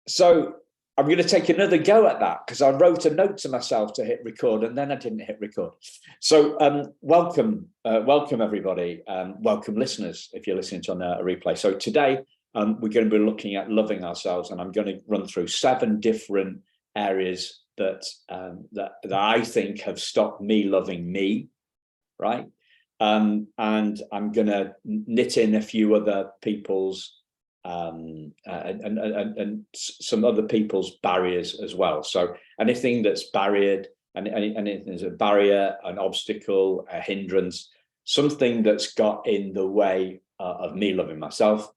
So I'm going to take another go at that because I wrote a note to myself to hit record and then I didn't hit record. So welcome everybody. Welcome listeners if you're listening to on a replay. So today we're going to be looking at loving ourselves, and I'm going to run through 7 different areas that I think have stopped me loving me, right? And I'm going to knit in a few other people's and some other people's barriers as well. So anything that's barriered, and anything there's a barrier, an obstacle, a hindrance, something that's got in the way of me loving myself.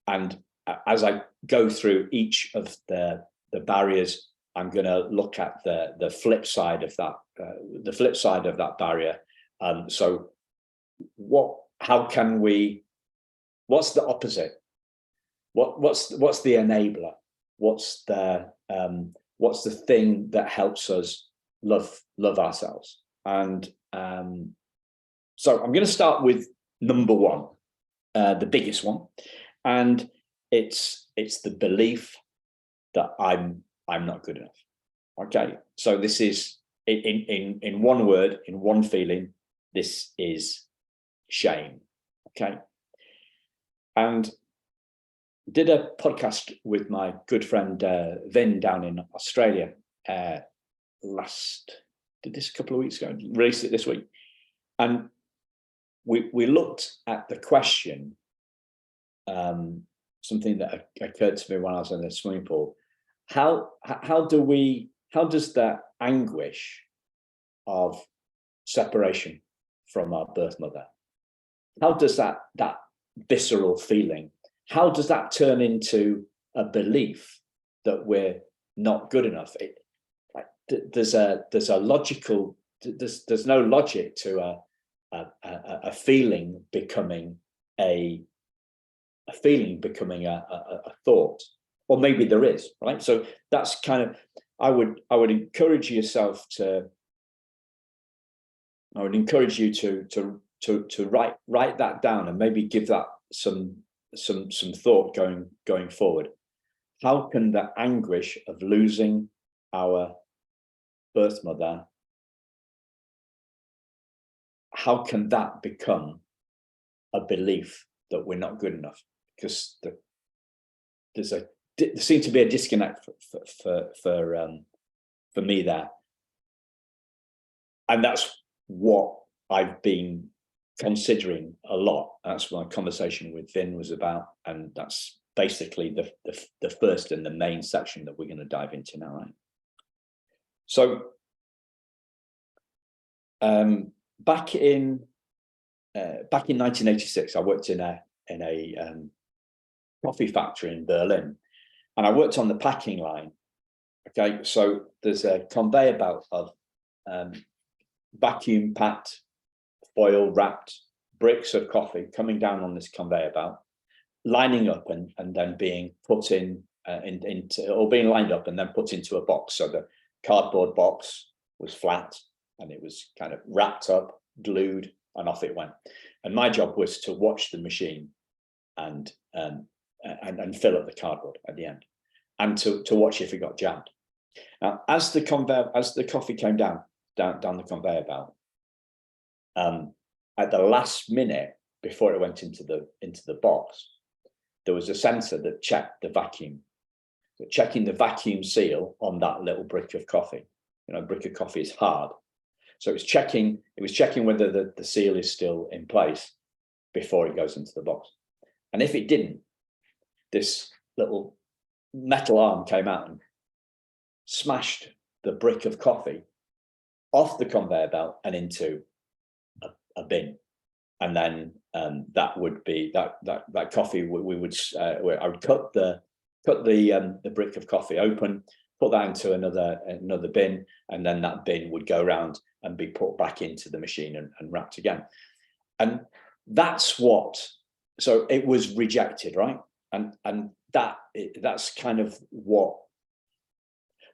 And as I go through each of the barriers, I'm going to look at the flip side of that, barrier. So how can we? What's the opposite? What's the enabler? What's the thing that helps us love ourselves? And so I'm going to start with number 1, the biggest one, and it's the belief that I'm not good enough. Okay, so this is in one word, in one feeling. This is shame. Okay, and did a podcast with my good friend Vin down in Australia did this a couple of weeks ago, released it this week, and we looked at the question, something that occurred to me when I was in the swimming pool. How does that anguish of separation from our birth mother, how does that visceral feeling, how does that turn into a belief that we're not good enough? There's no logic to a feeling becoming a thought, or maybe there is, right? So that's kind of, I would encourage you to write that down and maybe give that some thought going forward. How can the anguish of losing our birth mother, how can that become a belief that we're not good enough? Because there seems to be a disconnect for me there, and that's what I've been considering a lot. That's what my conversation with Vin was about, and that's basically the first and the main section that we're going to dive into now, right? So back in 1986, I worked in a coffee factory in Berlin, and I worked on the packing line. Okay, so there's a conveyor belt of vacuum packed, foil wrapped bricks of coffee coming down on this conveyor belt, lining up and then being put into, or being lined up and then put into a box. So the cardboard box was flat and it was kind of wrapped up, glued, and off it went. And my job was to watch the machine and fill up the cardboard at the end, and to watch if it got jammed. Now, as the coffee came down the conveyor belt, at the last minute before it went into the box, there was a sensor that checked the vacuum, checking the vacuum seal on that little brick of coffee. You know, a brick of coffee is hard, so it was checking whether the seal is still in place before it goes into the box. And if it didn't, this little metal arm came out and smashed the brick of coffee off the conveyor belt and into a bin. And then that would be that coffee. I would cut the brick of coffee open, put that into another bin, and then that bin would go around and be put back into the machine and wrapped again. And that's what. So it was rejected, right? And that's kind of what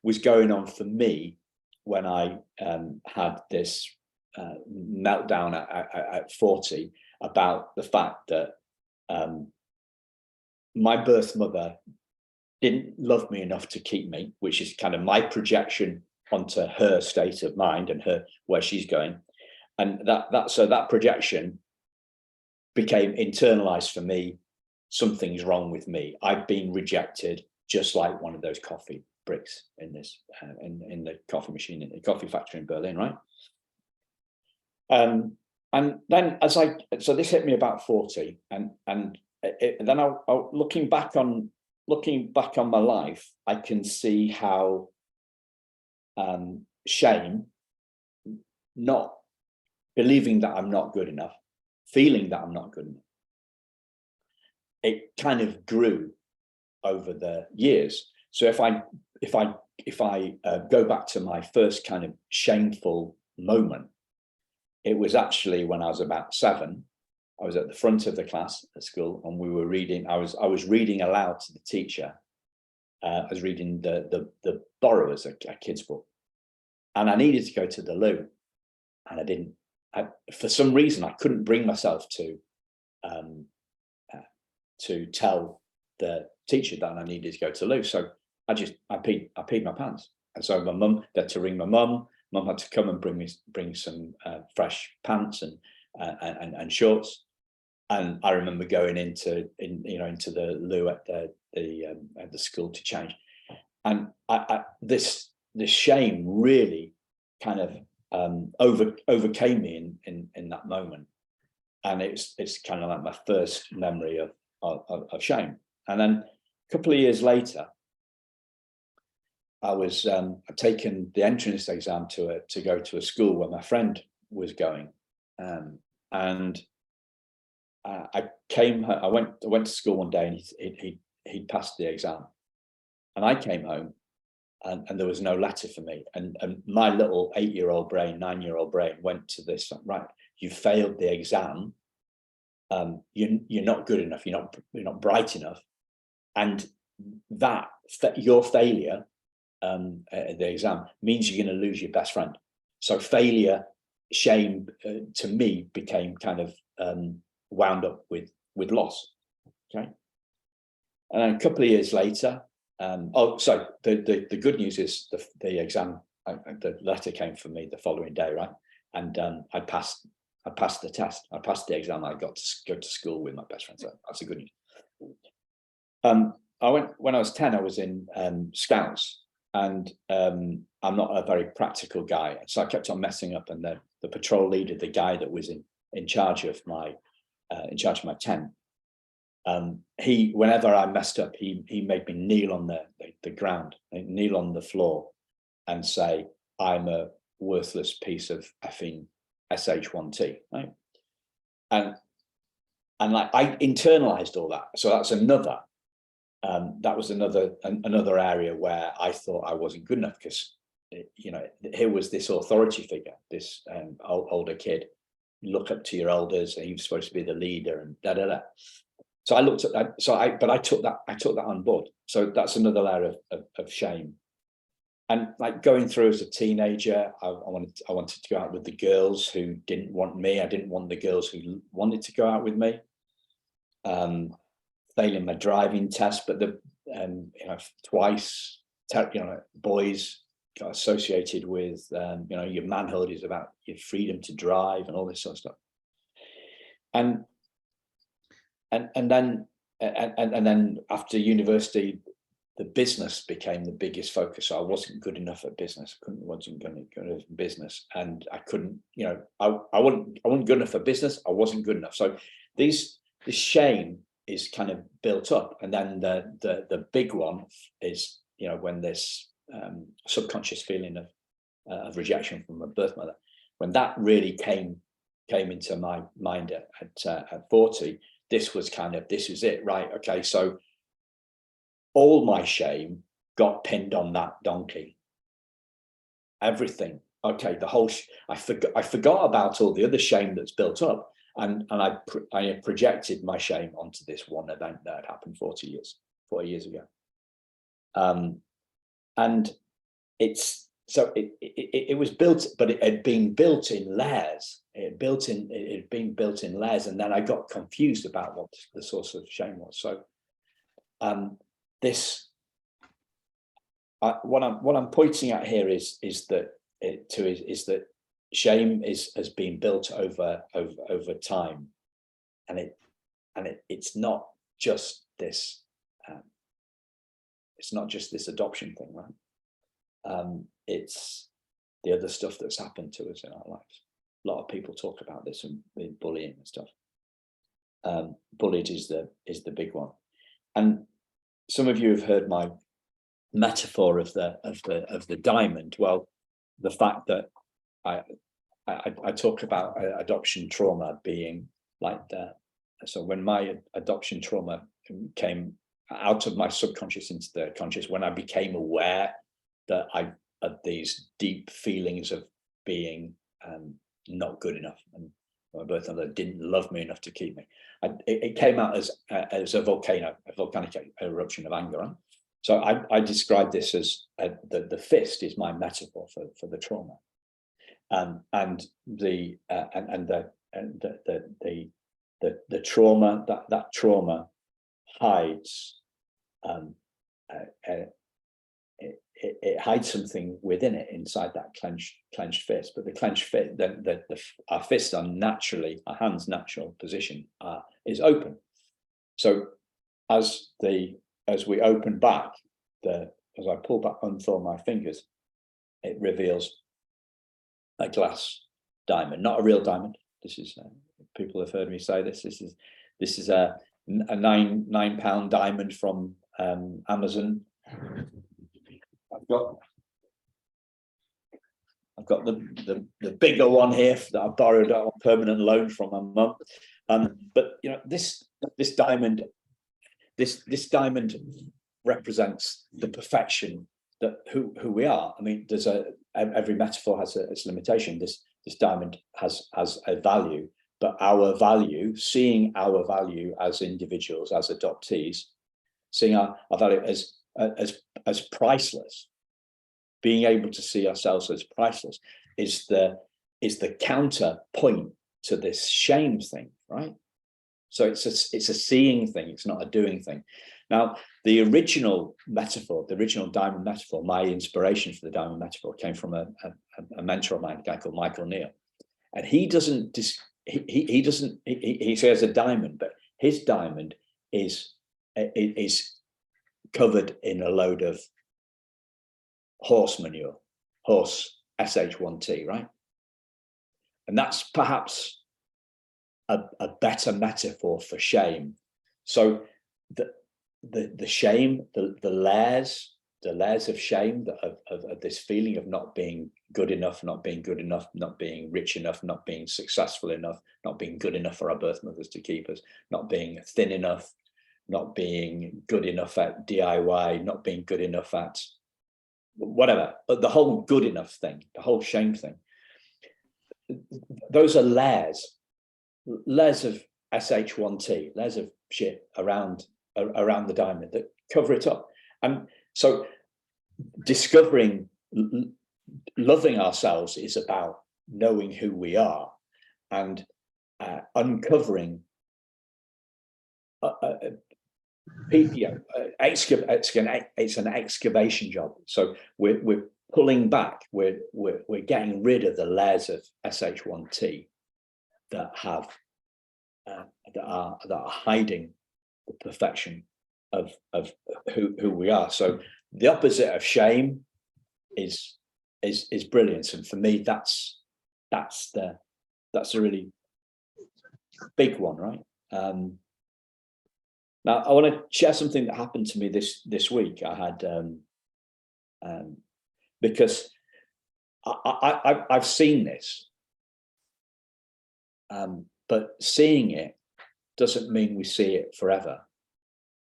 was going on for me when I had this meltdown at 40 about the fact that my birth mother didn't love me enough to keep me, which is kind of my projection onto her state of mind and her where she's going. And that projection became internalized for me. Something's wrong with me. I've been rejected, just like one of those coffee bricks in this in the coffee machine in the coffee factory in Berlin, right? And then so this hit me about 40, and then I looking back on my life, I can see how shame, not believing that I'm not good enough, feeling that I'm not good enough, it kind of grew over the years. So if I go back to my first kind of shameful moment, it was actually when I was about 7. I was at the front of the class at school, and we were reading. I was reading aloud to the teacher. I was reading the Borrowers, a kid's book, and I needed to go to the loo, and I didn't. For some reason, I couldn't bring myself to tell the teacher that I needed to go to the loo. So I peed my pants, and so my mum had to ring my mum. Mum had to come and bring some fresh pants and shorts. And I remember going into the loo at the school to change, and this shame really kind of overcame me in that moment, and it's kind of like my first memory of shame. And then a couple of years later, I was I'd taken the entrance exam to go to a school where my friend was going, and I came home. I went to school one day, and he'd passed the exam, and I came home, and there was no letter for me, and my little 8-year-old brain, 9-year-old brain went to this, right, you failed the exam, you're not good enough, you're not bright enough, and that your failure at the exam means you're going to lose your best friend. So failure, shame, to me became kind of wound up with loss. Okay, and then a couple of years later, so the good news is the exam, the letter came for me the following day, right? And I passed the test, I passed the exam, I got to go to school with my best friend. So that's a good news. When I was 10, I was in Scouts, and I'm not a very practical guy, so I kept on messing up. And the patrol leader, the guy that was in charge of my tent, whenever I messed up, he made me kneel on the ground, kneel on the floor, and say, "I'm a worthless piece of effing SH1T," right? And like I internalized all that. So that's another. That was another area where I thought I wasn't good enough, because here was this authority figure, this older kid. You look up to your elders, and you're supposed to be the leader, and da da da. So I looked at that. But I took that on board. So that's another layer of shame. And like going through as a teenager, I wanted to go out with the girls who didn't want me. I didn't want the girls who wanted to go out with me. Failing my driving test, but twice, boys got associated with, your manhood is about your freedom to drive and all this sort of stuff. And then after university, the business became the biggest focus. So I wasn't good enough at business. Wasn't good enough at business, and I couldn't. I wasn't good enough for business. I wasn't good enough. So this shame is kind of built up, and then the big one is when this subconscious feeling of rejection from my birth mother, when that really came into my mind at 40. This was it, right? Okay, so all my shame got pinned on that donkey. Everything. Okay, the whole. I forgot about all the other shame that's built up. And I projected my shame onto this one event that had happened 40 years ago. And it was built, but it had been built in layers. It had been built in layers, and then I got confused about what the source of shame was. So this what I'm pointing at here is that that shame has been built over time, and it's not just this adoption thing, right? It's the other stuff that's happened to us in our lives. A lot of people talk about this and bullying and stuff. Bullied is the big one, and some of you have heard my metaphor of the diamond. Well, the fact that I talk about adoption trauma being like that. So when my adoption trauma came out of my subconscious into the conscious, when I became aware that I had these deep feelings of being not good enough, and my birth mother didn't love me enough to keep me, it came out as a volcanic eruption of anger. Right? So I describe this as the fist is my metaphor for the trauma, and the trauma that trauma hides. It hides something within it inside that clenched fist, but the clenched fist, our fists are naturally, our hands' natural position is open. So as we open back, as I pull back, unthaw my fingers, it reveals a glass diamond, not a real diamond. This is people have heard me say this. This is a £9 diamond from Amazon. I've got the bigger one here that I borrowed on permanent loan from my mum. But you know, this diamond represents the perfection that who we are. I mean, there's every metaphor has its limitation. This diamond has a value, but our value, seeing our value as individuals, as adoptees, seeing our value as priceless, being able to see ourselves as priceless is the counterpoint to this shame thing, right? So it's a seeing thing, it's not a doing thing. Now, the original metaphor, the original diamond metaphor, my inspiration for the diamond metaphor came from a mentor of mine, a guy called Michael Neal, and he says a diamond, but his diamond is covered in a load of horse manure, horse SH1T, right? And that's perhaps a better metaphor for shame. So the shame, the layers of shame, of this feeling of not being good enough, not being rich enough, not being successful enough, not being good enough for our birth mothers to keep us, not being thin enough, not being good enough at DIY, not being good enough at whatever, but the whole good enough thing, the whole shame thing, those are layers of SH1T, layers of shit around the diamond that cover it up. And so discovering, loving ourselves is about knowing who we are and uncovering it's an excavation job. So we're pulling back, we're getting rid of the layers of SH1T that are hiding the perfection of who we are. So the opposite of shame is brilliance, and for me that's a really big one, right? Now I want to share something that happened to me this week. I had because I've seen this, but seeing it doesn't mean we see it forever.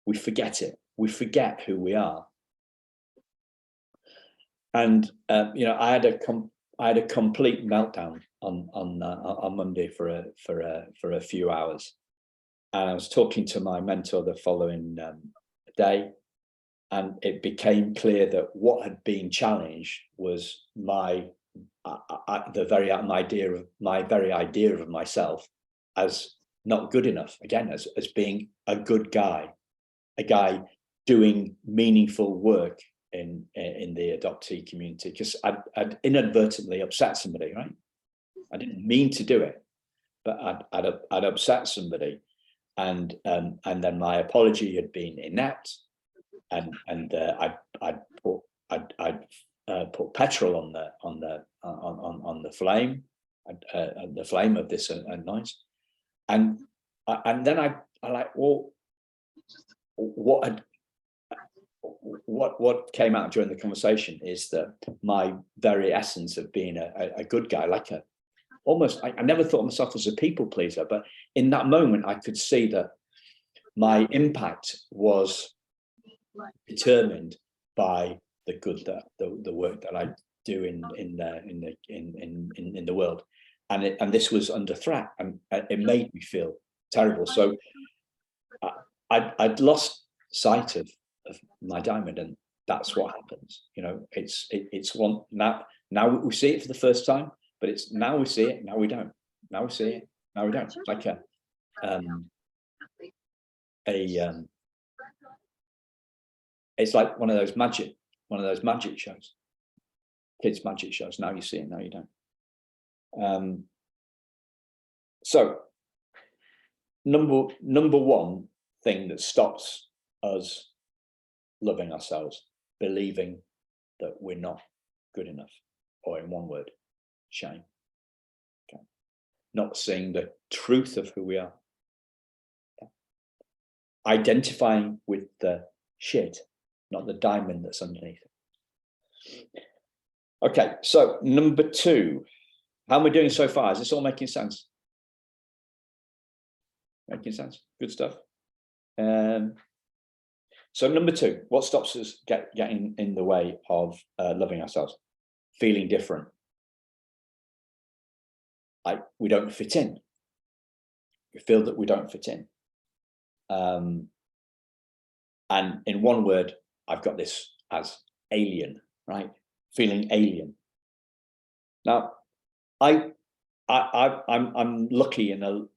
We forget it. We forget who we are. And I had a complete meltdown on Monday for a few hours, and I was talking to my mentor the following day, and it became clear that what had been challenged was my very idea of myself as not good enough, again, as being a good guy, a guy doing meaningful work in the adoptee community, because I'd inadvertently upset somebody, right? I didn't mean to do it, but I'd upset somebody, and then my apology had been inept, and I'd put petrol on the flame, the flame of this annoyance, and then I like, well, what came out during the conversation is that my very essence of being a good guy, like I never thought of myself as a people pleaser, but in that moment I could see that my impact was determined by the good that the work that I do in the world, and this was under threat, and it made me feel terrible. So I'd lost sight of my diamond, and that's what happens. You know, it's one now we see it for the first time, but it's now we see it, now we don't. Now we see it, now we don't. It's like it's like one of those magic shows, kids' magic shows. Now you see it, now you don't. So number one thing that stops us loving ourselves, believing that we're not good enough, or in one word, shame. Okay. Not seeing the truth of who we are. Okay. Identifying with the shit, not the diamond that's underneath it. Okay, so number two, how am I doing so far? Is this all making sense? Making sense? Good stuff. So number two, what stops us getting in the way of loving ourselves? Feeling different. Like we don't fit in. We feel that we don't fit in. And in one word, I've got this as alien, right? Feeling alien. Now, I'm lucky in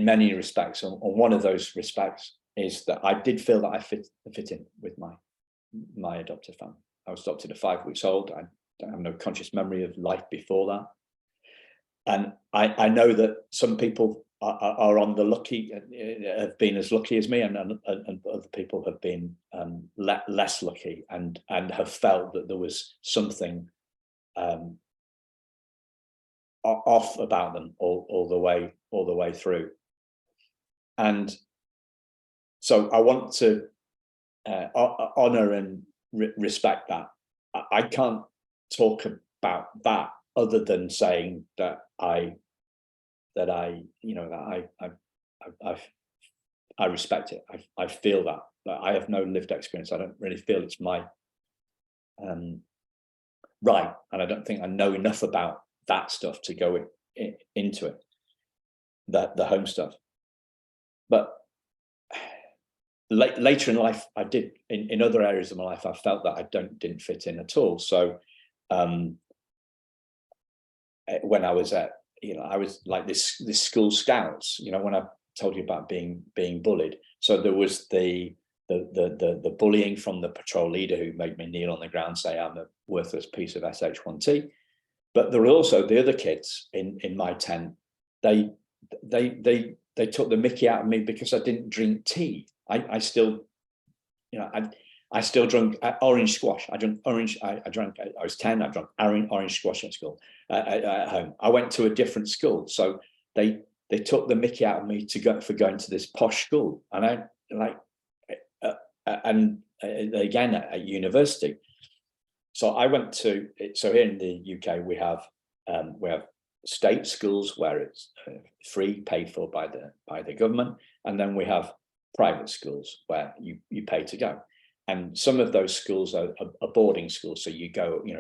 many respects, and one of those respects is that I did feel that I fit in with my adoptive family. I was adopted at 5 weeks old. I don't have no conscious memory of life before that, and I know that some people are on the lucky, have been as lucky as me, and other people have been less lucky, and have felt that there was something off about them all the way through. And so I want to honor and respect that. I can't talk about that other than saying that I respect it. I feel that. I have no lived experience. I don't really feel it's my right, and I don't think I know enough about that stuff to go into it, the home stuff. But later in life, I did, in other areas of my life, I felt that I didn't fit in at all. So when I was at, I was like this school scouts, when I told you about being bullied. So there was the bullying from the patrol leader, who made me kneel on the ground, say I'm a worthless piece of SH1T. But there were also the other kids in my tent. They took the mickey out of me because I didn't drink tea. I still drank orange squash. I was 10. I drank orange squash at school, at home. I went to a different school, so they took the mickey out of me for going to this posh school, and again at university. So I went to. So here in the UK, we have state schools where it's free, paid for by the government, and then we have private schools where you pay to go. And some of those schools are boarding schools. So you go, you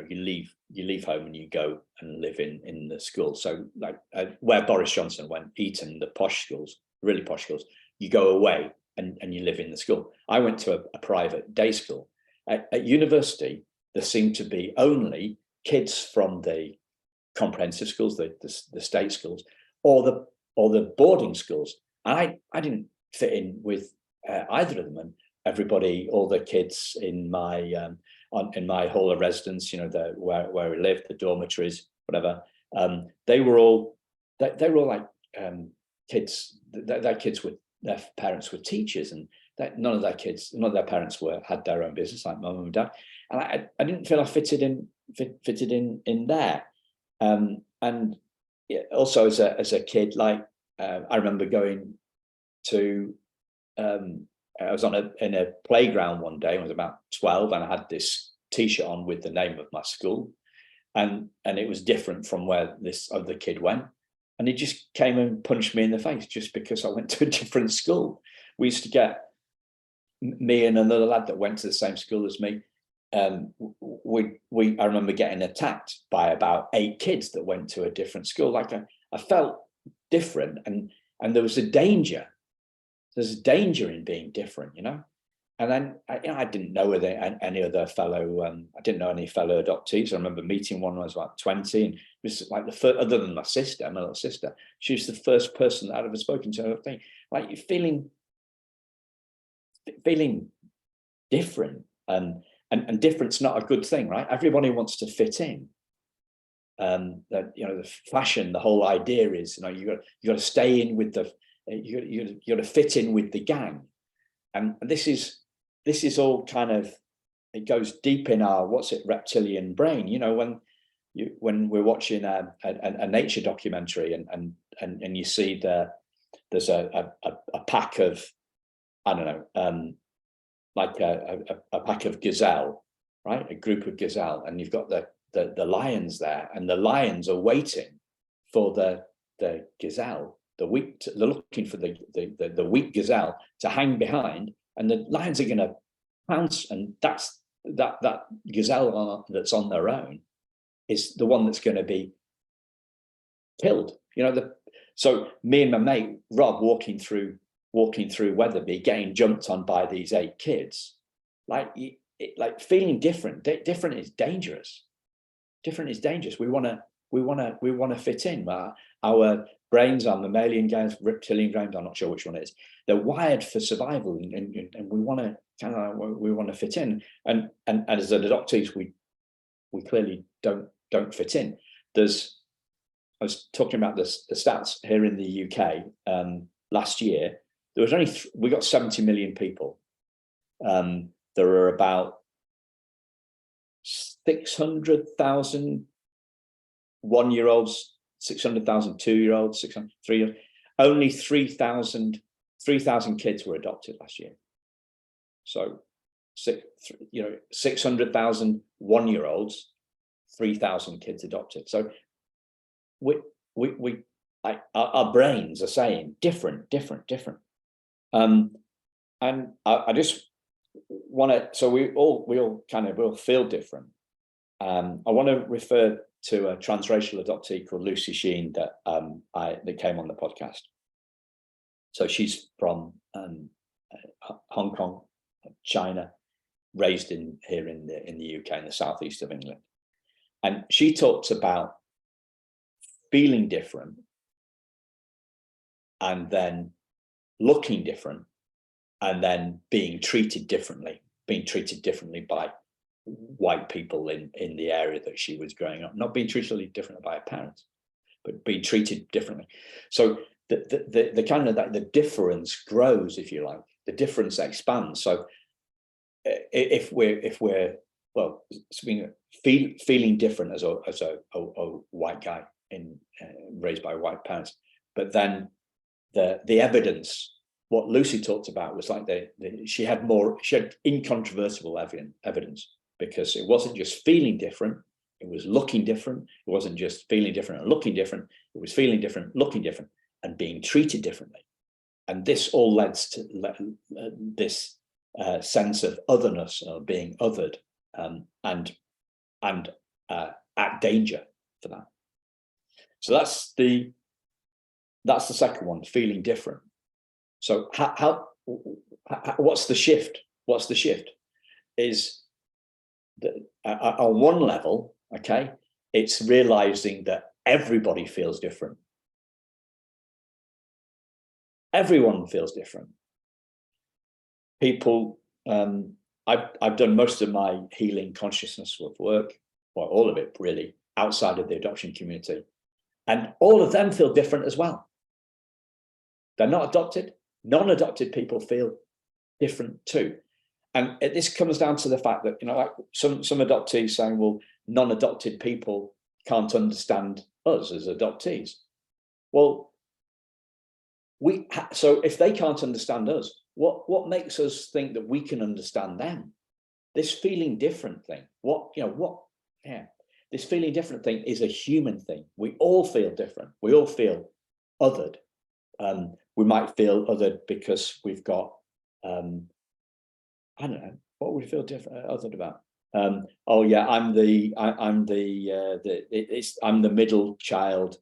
leave home and you go and live in the school. So like where Boris Johnson went, Eton, the posh schools, really posh schools, you go away and you live in the school. I went to a private day school. At university, there seemed to be only kids from the comprehensive schools, the state schools, or the boarding schools. I didn't fit in with either of them. everybody, all the kids in my hall of residence, where we lived, the dormitories, whatever, they were all like kids. Their kids were, their parents were teachers, and none of their parents had their own business like mum and dad, and I didn't feel I fitted in there. And also as a kid, like I remember going to I was in a playground one day. I was about 12, and I had this T-shirt on with the name of my school, and it was different from where this other kid went, and he just came and punched me in the face just because I went to a different school. We used to get, me and another lad that went to the same school as me, I remember getting attacked by about 8 kids that went to a different school. Like I felt different, and there was a danger. There's a danger in being different, And then I didn't know any other fellow. I didn't know any fellow adoptees. I remember meeting one when I was about 20, and it was like the first, other than my little sister, she was the first person that I'd ever spoken to. I think, like, you're feeling different, and different's not a good thing, right? Everybody wants to fit in. The fashion, the whole idea is, you got to stay in with the, you got to fit in with the gang, and this is all kind of, it goes deep in our reptilian brain. When we're watching a nature documentary, and you see there's a pack of, I don't know, like a pack of gazelle, right? A group of gazelle, and you've got the lions there, and the lions are waiting for the gazelle. They're looking for the weak gazelle to hang behind, and the lions are going to pounce, and that's that gazelle that's on their own is the one that's going to be killed. So me and my mate Rob walking through Wetherby, getting jumped on by these 8 kids, like feeling different. Different is dangerous. Different is dangerous. We want to fit in. Our brains, our mammalian brains, reptilian brains, I'm not sure which one it is, they're wired for survival, and we want to fit in. And as adoptees, we clearly don't fit in. I was talking about the stats here in the UK. Last year, there was only we got 70 million people. There are about 600,000 1-year-olds, 600,000 2-year-olds, 600 3-year. Only 3,000 kids were adopted last year. So 600,000 1-year-olds, 3,000 kids adopted. So our brains are saying different. And I just want to, so we all feel different. I want to refer to a transracial adoptee called Lucy Sheen that came on the podcast. So she's from Hong Kong, China, raised here in the UK, in the southeast of England, and she talks about feeling different, and then looking different, and then being treated differently by white people in the area that she was growing up, not being treated differently by her parents, but being treated differently. So the kind of the difference grows, if you like, the difference expands. So if we're feeling different as a white guy raised by white parents, but then the evidence, what Lucy talked about was like she had incontrovertible evidence, because it wasn't just feeling different, it was looking different. It wasn't just feeling different and looking different, it was feeling different, looking different, and being treated differently. And this all led to this sense of otherness, or being othered, and at danger for that. So that's the second one, feeling different. So what's the shift? What's the shift? Is that on one level, okay, it's realizing that everybody feels different. Everyone feels different. People I've done most of my healing consciousness work, or all of it really, outside of the adoption community. And all of them feel different as well. They're not adopted. Non-adopted people feel different too. And this comes down to the fact that, like some adoptees saying, well, non-adopted people can't understand us as adoptees. Well, so if they can't understand us, what makes us think that we can understand them? This feeling different thing, this feeling different thing is a human thing. We all feel different. We all feel othered. We might feel othered because we've got, I don't know, what would we feel different othered about? Oh yeah, I'm the middle child.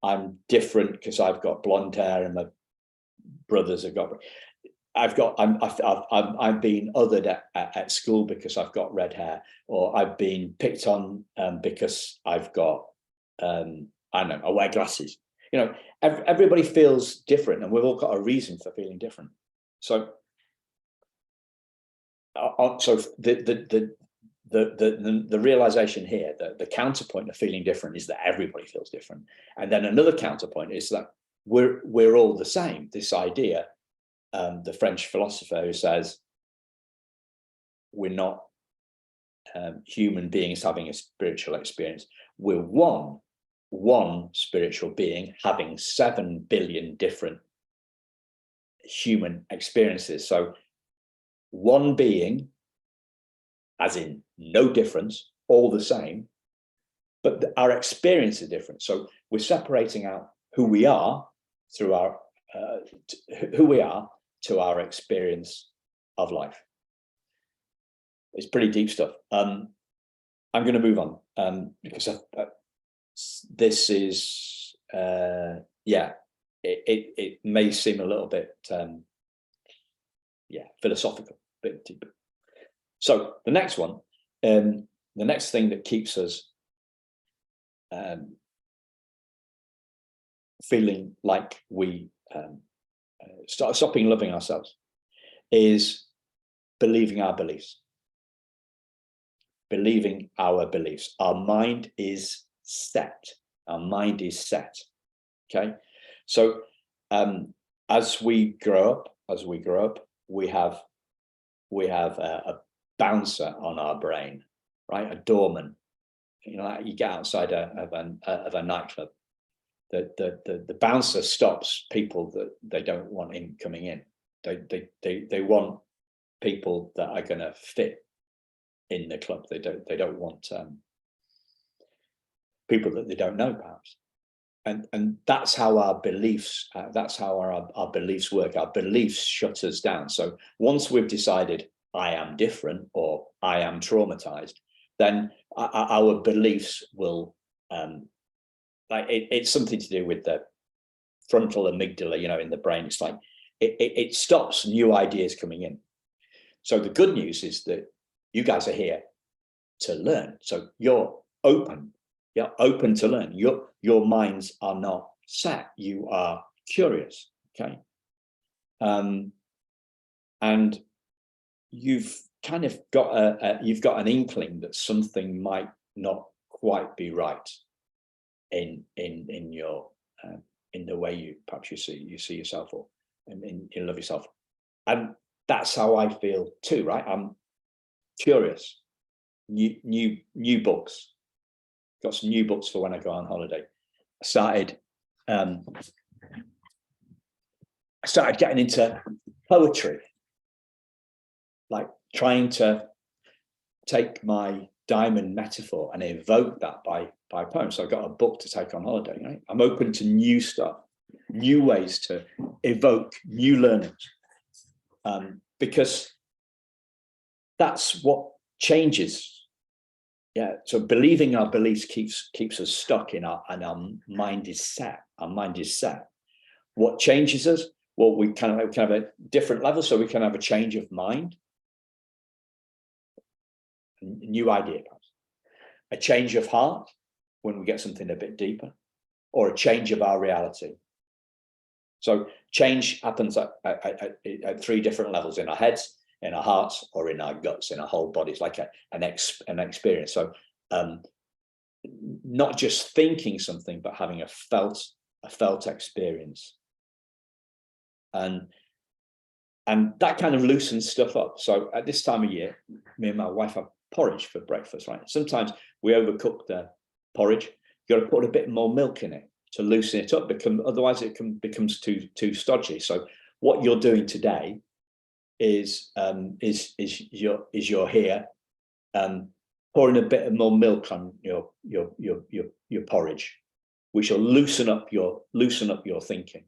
I'm different because I've got blonde hair and my brothers have got. I'm being othered at school because I've got red hair, or I've been picked on because I've got I don't know, I wear glasses. Everybody feels different, and we've all got a reason for feeling different. So the realization here, that the counterpoint of feeling different is that everybody feels different, and then another counterpoint is that we're all the same. This idea, the French philosopher who says we're not human beings having a spiritual experience, we're one spiritual being having 7 billion different human experiences. So one being, as in no difference, all the same, but our experience is different. So we're separating out who we are through our to our experience of life. It's pretty deep stuff. I'm going to move on because this is it may seem a little bit philosophical, a bit deeper. So the next one, the next thing that keeps us feeling like we stopping loving ourselves is believing our beliefs. Believing our beliefs. Our mind is set. Our mind is set. Okay. So as we grow up, we have a bouncer on our brain, right? A doorman. You get outside of a nightclub. The bouncer stops people that they don't want in coming in. They want people that are going to fit in the club. They don't want people that they don't know, perhaps. And that's how our beliefs our beliefs work. Our beliefs shut us down. So once we've decided I am different or I am traumatized, then our beliefs will it's something to do with the frontal amygdala, in the brain. It's like it stops new ideas coming in. So the good news is that you guys are here to learn. So you're open to learn. Your minds are not set. You are curious. Okay. And you've kind of got you've got an inkling that something might not quite be right in your in the way you see yourself, or in you love yourself. And that's how I feel too, right? I'm curious. New books. Got some new books for when I go on holiday. I started getting into poetry, like trying to take my diamond metaphor and evoke that by poems. So I got a book to take on holiday. Right? I'm open to new stuff, new ways to evoke new learnings, because that's what changes. Yeah. So believing our beliefs keeps us stuck and our mind is set. Our mind is set. What changes us? Well, we kind of have a different level. So we can have a change of mind, a new idea, perhaps. A change of heart when we get something a bit deeper, or a change of our reality. So change happens at 3 different levels: in our heads, in our hearts or in our guts, in our whole bodies, like an experience. So not just thinking something, but having a felt experience. And that kind of loosens stuff up. So at this time of year, me and my wife have porridge for breakfast, right? Sometimes we overcook the porridge. You've got to put a bit more milk in it to loosen it up, otherwise it becomes too stodgy. So what you're doing today is you're here pouring a bit more milk on your porridge, which will loosen up your thinking.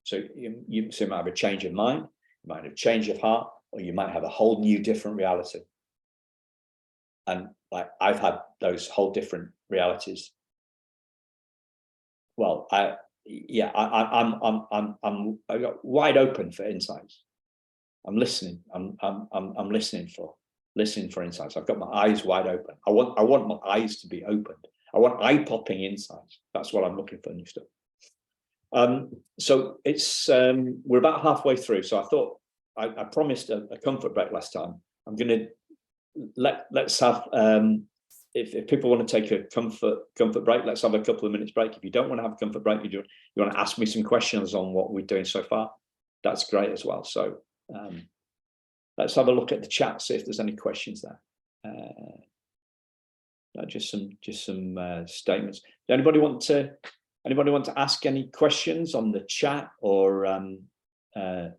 So you might have a change of mind, you might have a change of heart, or you might have a whole new different reality. And like I've had those whole different realities. Well, I'm wide open for insights. I'm listening. I'm listening for insights. I've got my eyes wide open. I want my eyes to be opened. I want eye-popping insights. That's what I'm looking for, new stuff. So it's we're about halfway through. So I thought I promised a comfort break last time. I'm going to let's have if people want to take a comfort break, let's have a couple of minutes break. If you don't want to have a comfort break, you want to ask me some questions on what we're doing so far, that's great as well. So let's have a look at the chat, see if there's any questions there. Just some statements. Does anybody want to ask any questions on the chat or on the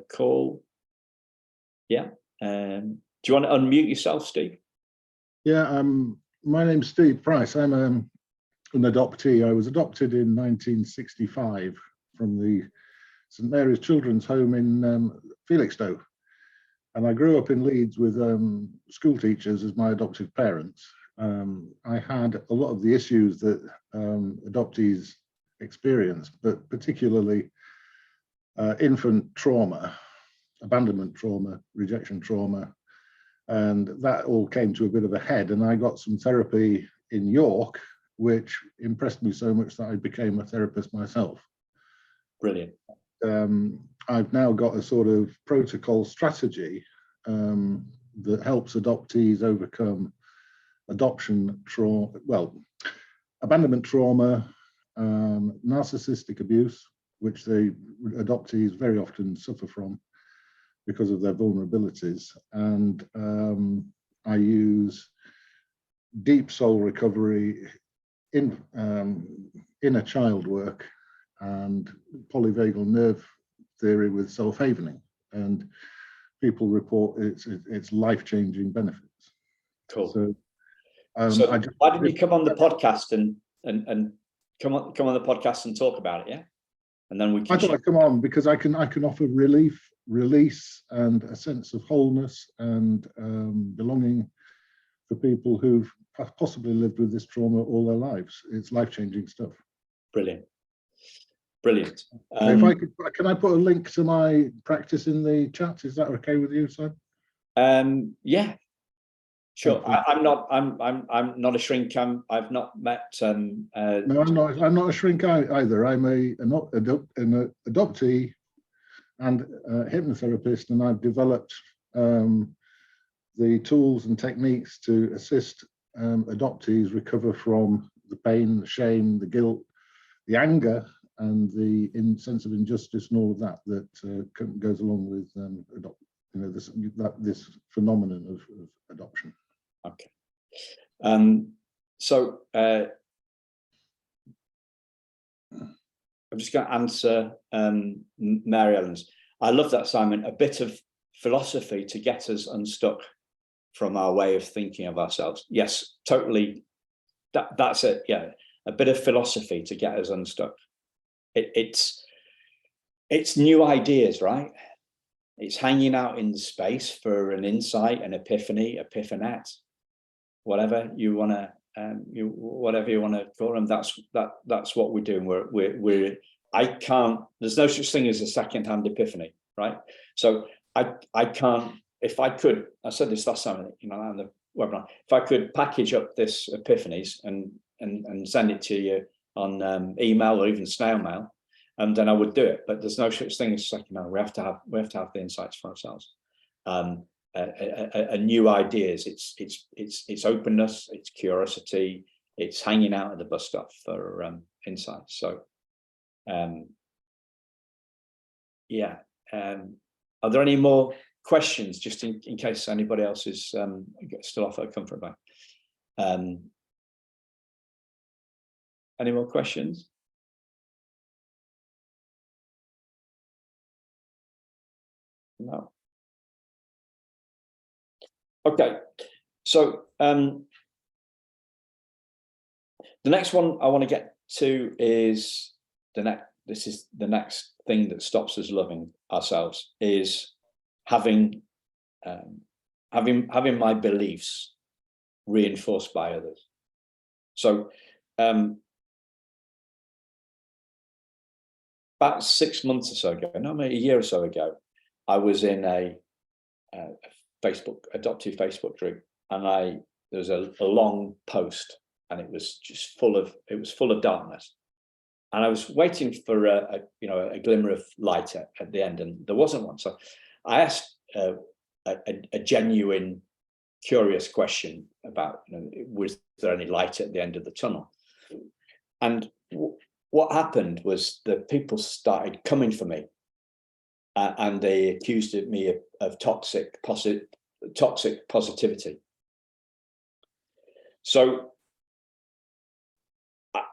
call? Yeah. Do you want to unmute yourself, Steve? Yeah, my name's Steve Price. I'm an adoptee. I was adopted in 1965 from the St Mary's Children's Home in Felixstowe. And I grew up in Leeds with school teachers as my adoptive parents. I had a lot of the issues that adoptees experience, but particularly infant trauma, abandonment trauma, rejection trauma. And that all came to a bit of a head, and I got some therapy in York, which impressed me so much that I became a therapist myself. Brilliant. I've now got a sort of protocol strategy that helps adoptees overcome abandonment trauma, narcissistic abuse, which adoptees very often suffer from because of their vulnerabilities. And I use deep soul recovery, inner child work, and polyvagal nerve theory with self-havening. And people report it's life-changing benefits. Cool. So, why didn't you come on the podcast and come on the podcast and talk about it? Yeah, and then we can. I thought I'd come on because I can offer release, and a sense of wholeness and belonging for people who've possibly lived with this trauma all their lives. It's life-changing stuff. Brilliant. If I could, can I put a link to my practice in the chat? Is that okay with you, Simon? Yeah, sure. I'm not a shrink. I've not met. No, I'm not a shrink either. I'm an adoptee and hypnotherapist, and I've developed the tools and techniques to assist adoptees recover from the pain, the shame, the guilt, the anger, and the sense of injustice and all of that goes along with this phenomenon of adoption. Okay. So I'm just going to answer Mary Ellen's. I love that, Simon. A bit of philosophy to get us unstuck from our way of thinking of ourselves. Yes, totally. That's it. Yeah, a bit of philosophy to get us unstuck. It's new ideas, right? It's hanging out in space for an insight, an epiphany, epiphanet, whatever you want to, whatever you want to call them. That's what we're doing. There's no such thing as a second-hand epiphany, right? So I can't. If I could, I said this last time, on the webinar. If I could package up this epiphanies and send it to you on email or even snail mail, and then I would do it. But there's no such thing as like, we have to have the insights for ourselves. New ideas. It's openness. It's curiosity. It's hanging out at the bus stop for insights. So, yeah. Are there any more questions, just in case anybody else is still off at comfort back? Any more questions? No. Okay. So the next one I want to get to is this is the next thing that stops us loving ourselves, is having my beliefs reinforced by others. So about 6 months or so ago, no, maybe a year or so ago, I was in a adoptive Facebook group, and there was a long post, and it was just full of darkness. And I was waiting for a glimmer of light at the end, and there wasn't one. So I asked a genuine, curious question about, was there any light at the end of the tunnel? And what happened was that people started coming for me, and they accused me of toxic positivity. So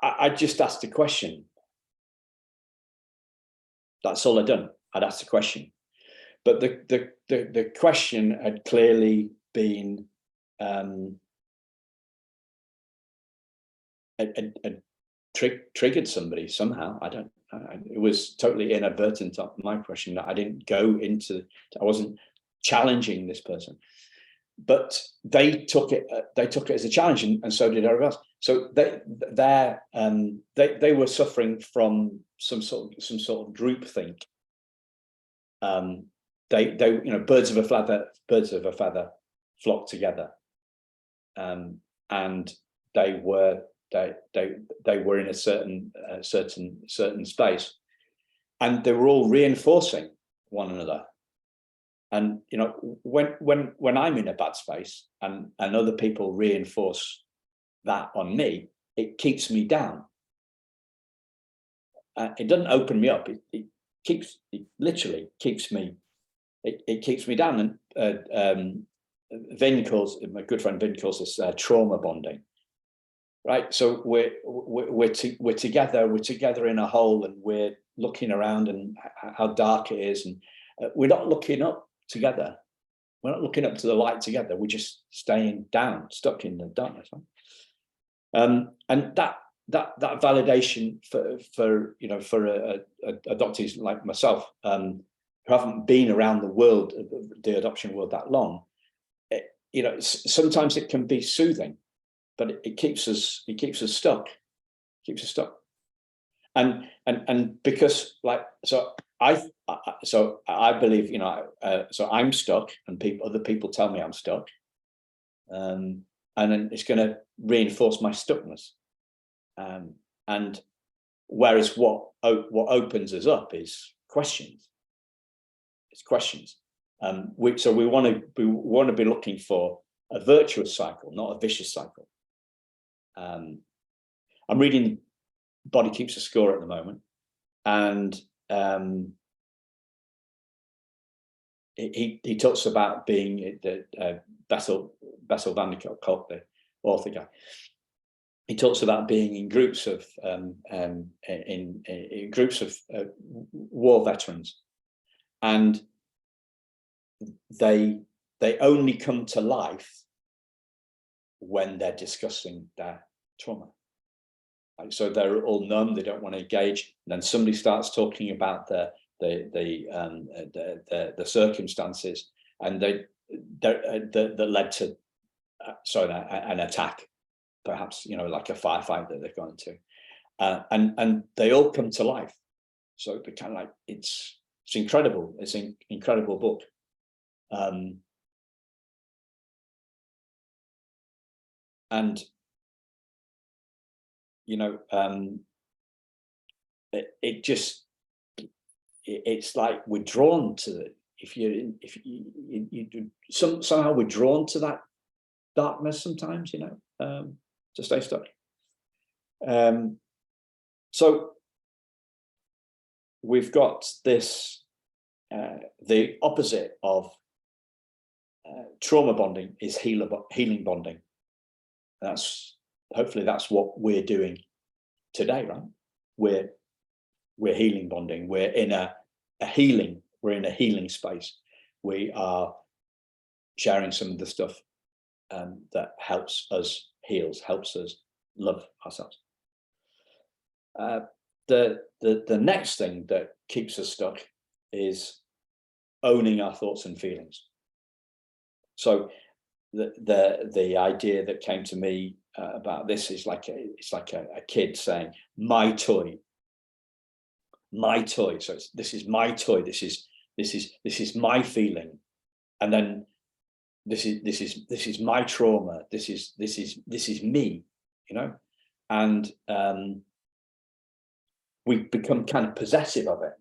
I just asked a question. That's all I'd done. I'd asked a question, but the question had clearly been triggered somebody somehow. It was totally inadvertent of my question, that I didn't go into. I wasn't challenging this person, but they took it as a challenge, and so did everyone else. So they were suffering from some sort of groupthink. Birds of a feather flock together, and they were in a certain space, and they were all reinforcing one another. And when I'm in a bad space and other people reinforce that on me, it keeps me down. It doesn't open me up. It literally keeps me. It keeps me down. And my good friend Vin calls this trauma bonding. Right. So we're together in a hole, and we're looking around and how dark it is, and we're not looking up together. We're not looking up to the light together. We're just staying down, stuck in the darkness. And that validation for adoptees like myself, who haven't been around the world, the adoption world, that long, sometimes it can be soothing, but it keeps us stuck. And because I believe, so I'm stuck, and other people tell me I'm stuck, and then it's going to reinforce my stuckness. And whereas what opens us up is questions. It's questions. So we want to be looking for a virtuous cycle, not a vicious cycle. I'm reading Body Keeps a Score at the moment, and he talks about being Bessel van der Kolk, the author guy. He talks about being in groups of war veterans, and they only come to life when they're discussing their trauma. So they're all numb, they don't want to engage. And then somebody starts talking about the circumstances, and that led to an attack, perhaps, like a firefight that they've gone into, and they all come to life. So they kind of like, it's incredible. It's an incredible book. And it just it's like we're drawn to it. If you somehow we're drawn to that darkness sometimes, to stay stuck. So we've got this, the opposite of trauma bonding is healing bonding. Hopefully that's what we're doing today, right? We're healing bonding. We're in a healing space. We are sharing some of the stuff that helps us heal, helps us love ourselves. The next thing that keeps us stuck is owning our thoughts and feelings. So the idea that came to me about this is it's like a kid saying, my toy. So this is my toy. This is my feeling, and then this is my trauma. This is me, and we become kind of possessive of it,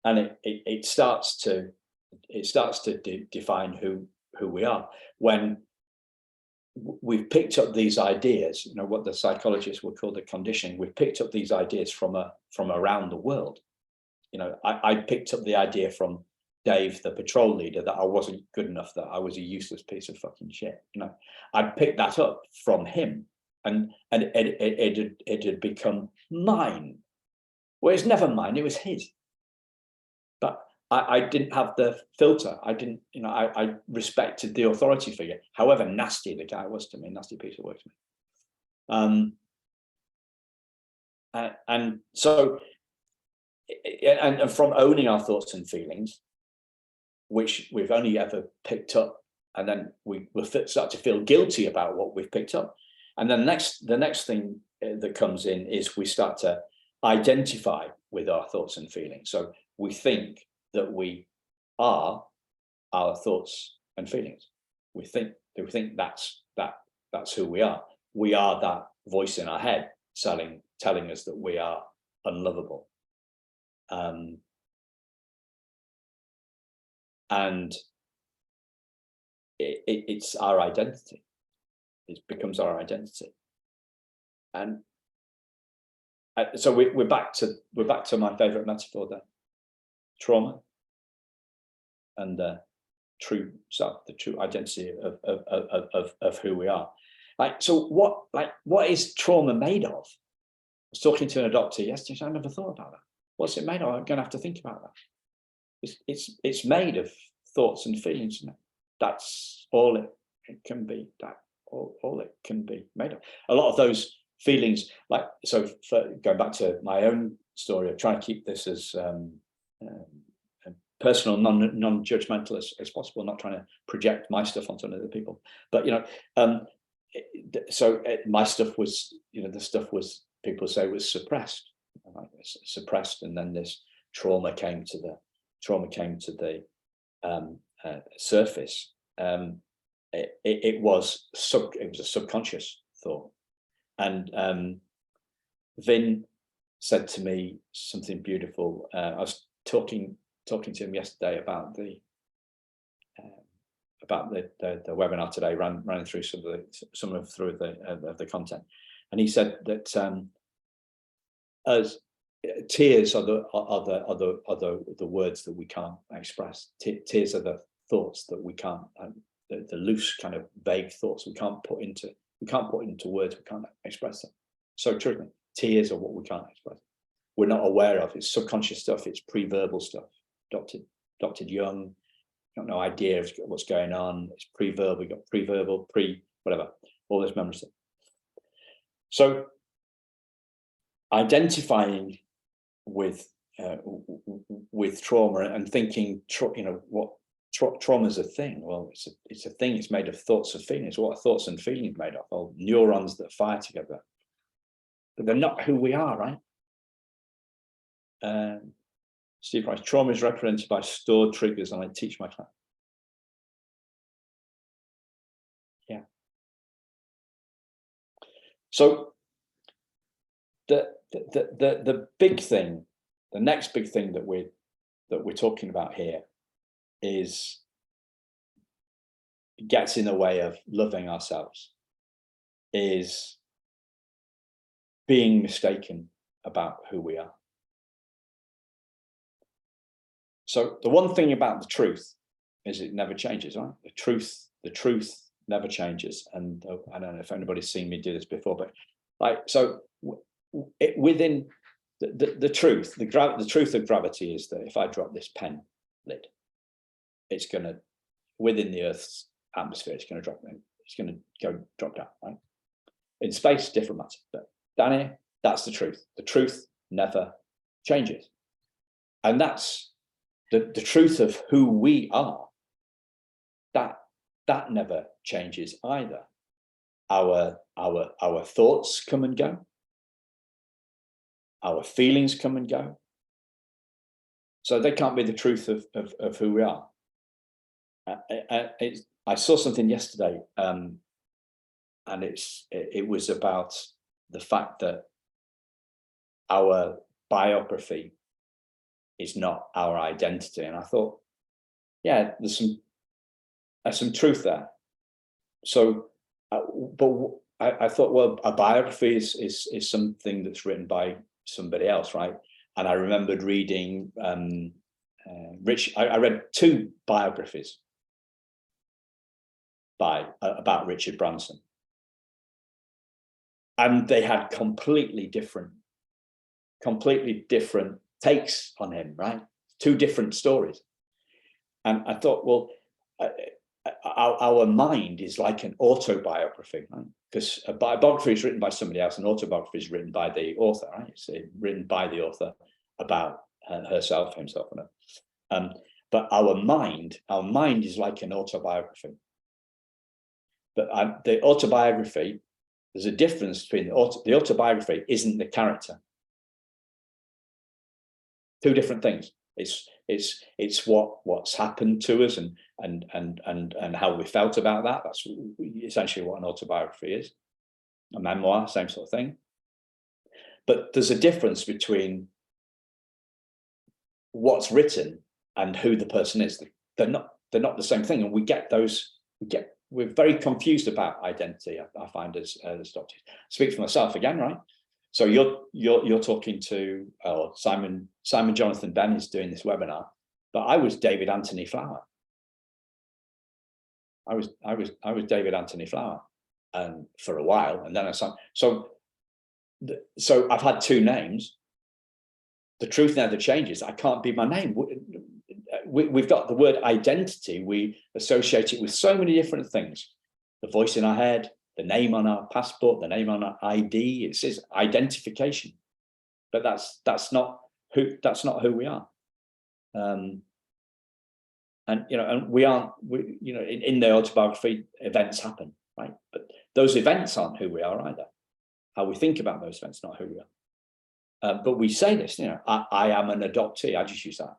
and it starts to define who we are when we've picked up these ideas, what the psychologists would call the conditioning. We've picked up these ideas from around the world. I picked up the idea from Dave, the patrol leader, that I wasn't good enough, that I was a useless piece of fucking shit. I picked that up from him, and it had become mine. Well, it's never mine, it was his. But I didn't have the filter. I didn't, I respected the authority figure, however nasty the guy was to me, nasty piece of work to me. And so, and from owning our thoughts and feelings, which we've only ever picked up, and then we will start to feel guilty about what we've picked up. And then the next thing that comes in is we start to identify with our thoughts and feelings. So we think that we are our thoughts and feelings. We think that's who we are. We are that voice in our head telling us that we are unlovable. And it's our identity. It becomes our identity. And so we're back to my favorite metaphor there. Trauma and the true self, the true identity of who we are. So what is trauma made of? I was talking to an adoptee yesterday. I never thought about that. What's it made of? I'm going to have to think about that. It's made of thoughts and feelings. Isn't it? That's all it can be. That all it can be made of. A lot of those feelings, going back to my own story of trying to keep this as personal, non-judgmental as possible, not trying to project my stuff onto other people. But my stuff was, the stuff was, people say, was suppressed, and then this trauma came to the surface. It was a subconscious thought, and Vin said to me something beautiful. I was talking to him yesterday about the webinar today, ran through some of the content, and he said that as tears are the words that we can't express. Tears are the thoughts that we can't, the loose kind of vague thoughts we can't put into words. We can't express them. So truly, tears are what we can't express. We're not aware of. It's subconscious stuff. It's pre-verbal stuff. Adopted young, got no idea of what's going on. It's pre-verbal. We got pre-verbal, whatever, all this memory stuff. So identifying with trauma and thinking, what trauma is a thing. Well, it's a thing. It's made of thoughts and feelings. What are thoughts and feelings made of? Well, neurons that fire together. But they're not who we are, right? Steve Price, trauma is represented by stored triggers, and I teach my class. Yeah. So the big thing the next big thing that we're talking about here is gets in the way of loving ourselves, is being mistaken about who we are. So the one thing about the truth is it never changes, right? The truth never changes. And I don't know if anybody's seen me do this before, but like, so within the truth, the truth of gravity is that if I drop this pen lid, it's going to, within the Earth's atmosphere, it's going to drop in. It's going to drop down, right? In space, different matter. But down here, that's the truth. The truth never changes. And that's the truth of who we are. That never changes either. Our thoughts come and go. Our feelings come and go. So they can't be the truth of who we are. I saw something yesterday, and it was about the fact that our biography is not our identity, and I thought, yeah, there's some truth there. So, but I thought, well, a biography is something that's written by somebody else, right? And I remembered reading I read 2 biographies about Richard Branson, and they had completely different takes on him, right? 2 different stories. And I thought, well, our mind is like an autobiography, right? Because a biography is written by somebody else, an autobiography is written by the author, right? It's written by the author about herself, himself, and but our mind is like an autobiography. But the autobiography, there's a difference between the autobiography isn't the character. 2 different things. It's what's happened to us and how we felt about that. That's essentially what an autobiography is. A memoir, same sort of thing. But there's a difference between what's written and who the person is. They're not the same thing, and we're very confused about identity. I find as doctors. I speak for myself again, right? So you're talking to Simon Jonathan Ben is doing this webinar, but I was David Anthony Flower. I was David Anthony Flower, and for a while, and then so I've had 2 names. The truth never changes. I can't be my name. We've got the word identity. We associate it with so many different things. The voice in our head, the name on our passport, the name on our ID. It says identification, but that's not who we are. And and we aren't. In the autobiography, events happen, right? But those events aren't who we are either. How we think about those events, not who we are. But we say this, I am an adoptee. I just use that.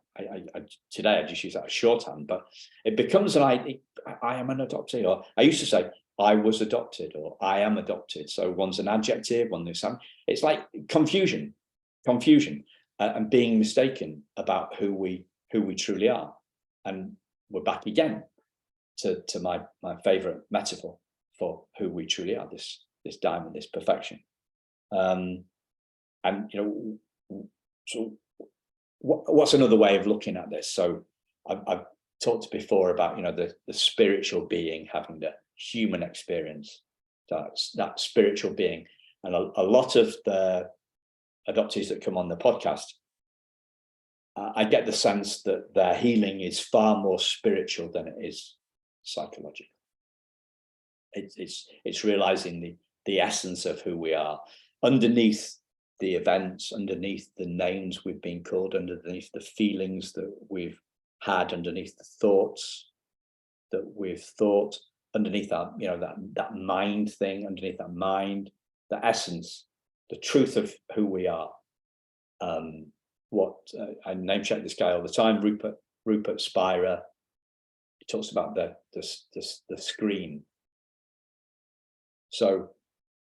Today I just use that as shorthand, but it becomes I am an adoptee. Or I used to say I was adopted, or I am adopted. So one's an adjective, one is something. It's like confusion, and being mistaken about who we truly are. And we're back again to my favorite metaphor for who we truly are. This diamond, this perfection. And so what's another way of looking at this? So I've talked before about the spiritual being having the human experience, that spiritual being, and a lot of the adoptees that come on the podcast, I get the sense that their healing is far more spiritual than it is psychological. It's realizing the essence of who we are underneath the events, underneath the names we've been called, underneath the feelings that we've had, underneath the thoughts that we've thought, underneath that that mind thing, underneath that mind, the essence, the truth of who we are. I name check this guy all the time, Rupert Spira. He talks about the screen. So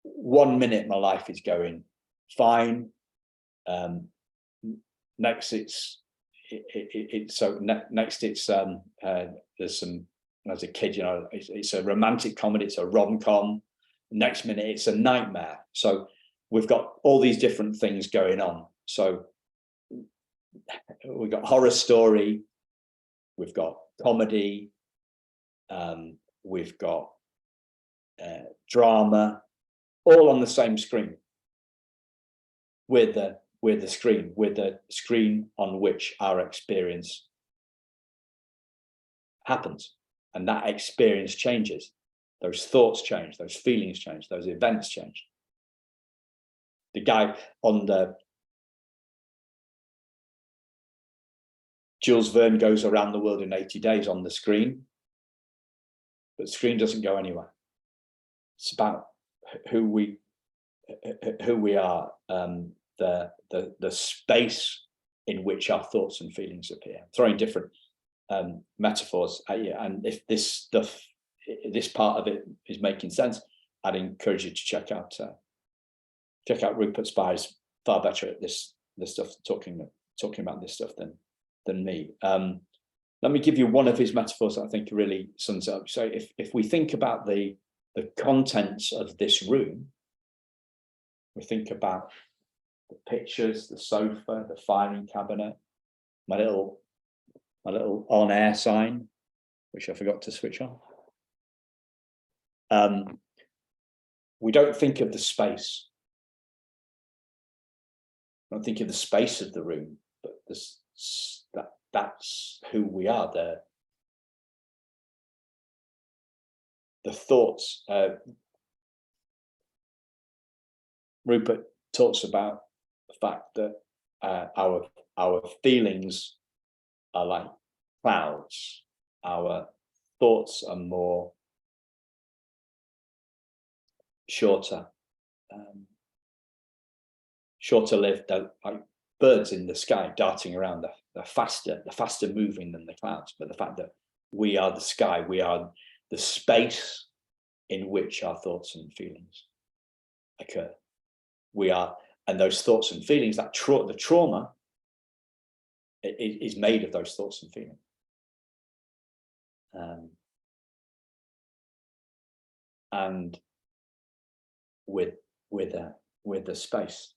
1 minute my life is going fine, next it's there's some, as a kid, you know, it's a romantic comedy, it's a rom-com. Next minute it's a nightmare. So we've got all these different things going on. So we've got horror story, we've got comedy, we've got drama, all on the same screen, with the screen on which our experience happens, and that experience changes. Those thoughts change, those feelings change, those events change. The guy on the Jules Verne goes around the world in 80 days on the screen, but the screen doesn't go anywhere. It's about who we are, the space in which our thoughts and feelings appear. Throwing different metaphors at you, and if this part of it is making sense, I'd encourage you to check out Rupert Spires. Far better at this stuff, talking about this stuff than me. Let me give you one of his metaphors that I think really sums up. So if we think about the contents of this room, we think about the pictures, the sofa, the filing cabinet, my little on-air sign, which I forgot to switch on. We don't think of the space. We don't think of the space of the room, but that's who we are. The thoughts. Rupert talks about the fact that our feelings are like clouds. Our thoughts are more shorter lived. They're like birds in the sky darting around. They're faster moving than the clouds. But the fact that we are the sky, we are the space in which our thoughts and feelings occur. We are, and those thoughts and feelings, that the trauma is made of those thoughts and feelings. And with the space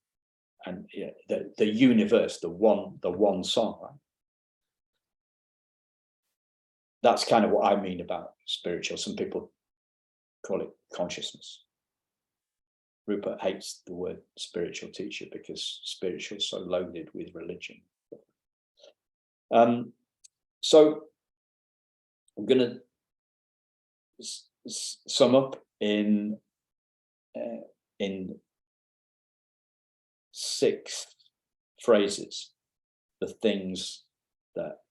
and the universe, the one song, right? That's kind of what I mean about spiritual. Some people call it consciousness. Rupert hates the word spiritual teacher because spiritual is so loaded with religion. So I'm going to sum up in 6 phrases the things that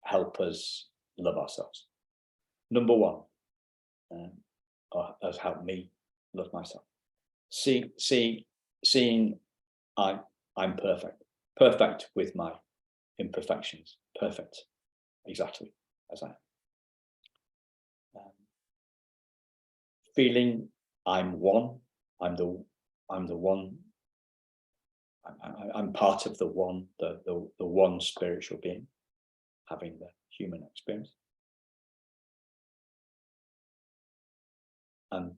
help us love ourselves. Number 1, has helped me love myself. Seeing I'm perfect with my imperfections, perfect exactly as I am. Feeling I'm one, I'm the one, I'm part of the one, the one spiritual being, having the human experience. And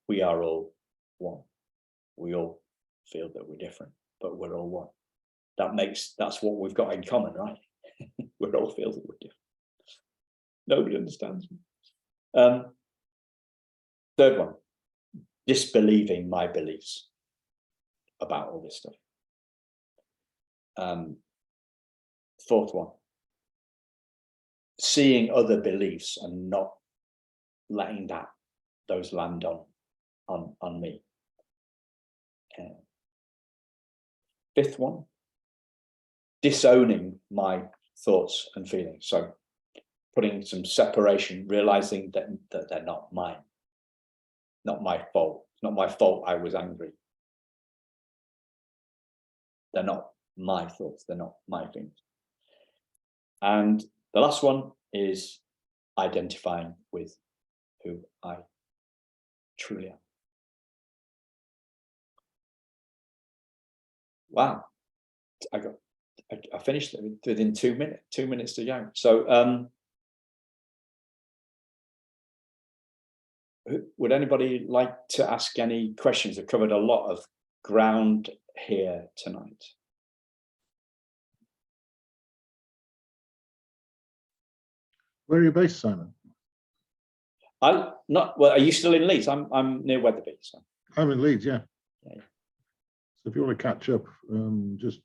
we are all one. We all feel that we're different, but we're all one. That's what we've got in common, right? We all feel that we're different. Nobody understands me. Third one, disbelieving my beliefs about all this stuff. Fourth one, seeing other beliefs and not letting those land on me. Fifth one, disowning my thoughts and feelings. So putting some separation, realizing that they're not mine, not my fault. It's not my fault I was angry. They're not my thoughts, they're not my feelings. And the last one is identifying with who I truly am. Wow, I got I finished it within 2 minutes. 2 minutes to go. So, would anybody like to ask any questions? I've covered a lot of ground here tonight. Where are you based, Simon? I'm not. Well, are you still in Leeds? I'm near Wetherby. So. I'm in Leeds, yeah. Yeah. So if you want to catch up, just